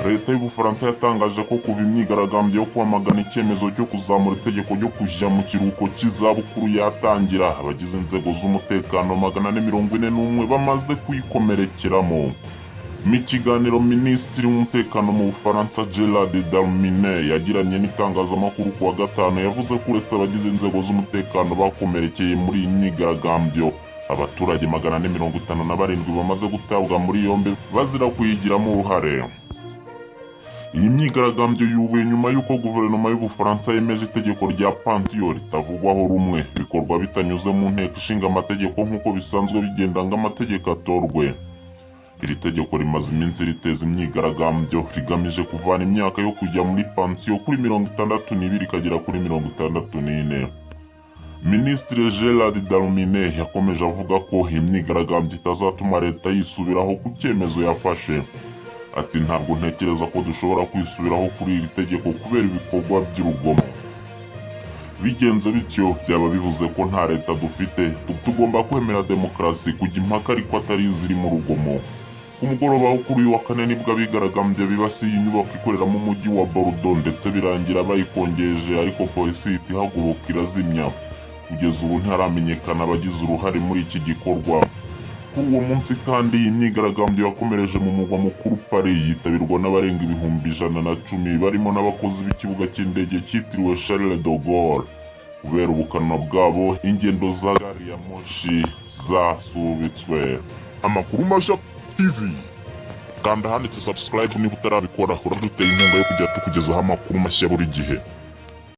Leta y'Ubufaransa yatangaje ko kuva imyigaragambyo yo kwamagana icyemezo cyo kuzamura itegeko ryo kujya mu kiruhuko cy'izabukuru yatangira, abagize inzego z'umutekano 441 bamaze kuyikomerekeramo. Mu kiganiro Minisitiri w'Umutekano mu Bufaransa Gérald Darmanin yagiranye n'itangazamakuru kuwa gatanu, yavuze ko uretse abagize inzego z'umutekano bakomerekeye muri iyi myigaragambyo, abaturage 457 bamaze gutabwa muri yombi bazira kuyigiramo uruhare. Iyi myigaragambyo yubuye nyuma y'uko guverinoma y'Ubufaransa yemeje itegeko rya pansiyo ritavugwaho rumwe, bikorwa bitanyuze mu nteko ishinga amategeko nk'uko bisanzwe bigenda ngo amategeko atorwe. Iri tegeko rimaze iminsi riteza imyigaragambyo rigamije kuvana imyaka yo kujya muri pansiyo kuri 62 ikagera kuri 64. Minisitiri Gérald Darmanin yakomeje avuga ko iyi myigaragambyo itazatuma leta yisubiraho ku cyemezo yafashe. Ati ntabwo ntekereza ko dushobora kwisubiraho kuri iri tegeko kubera ibikorwa by'urugomo. Bigenze bityo byaba bivuze ko nta leta dufite, tugomba kwemera demokarasi kujya impaka ariko atari izirimo urugomo. Ku mugoroba wo kuri uyu wa kane nibwo abigaragambya bibasiye inyubako ikoreramo umujyi wa Bordeaux ndetse birangira bayikongeje, ariko polisi ihita ihaguruka irazimya. Kugeza ubu ntiharamenyekana abagize uruhare muri iki gikorwa. Kuri uwo munsi kandi iyi myigaragambyo yakomereje mu mugwa mukuru Paris, yitabirwa n'abarenga 110 barimo n'abakozi b'ikibuga cy'indege cyitiriwe Charles de Gaulle. Kubera ubukana bwabo, ingendo za gari ya moshi zasubitswe. Amakuru mashya TV. Kanda handitse subscribe niba utarabikora, hora duteye inkunga yo kujya tukugezaho amakuru mashya buri gihe.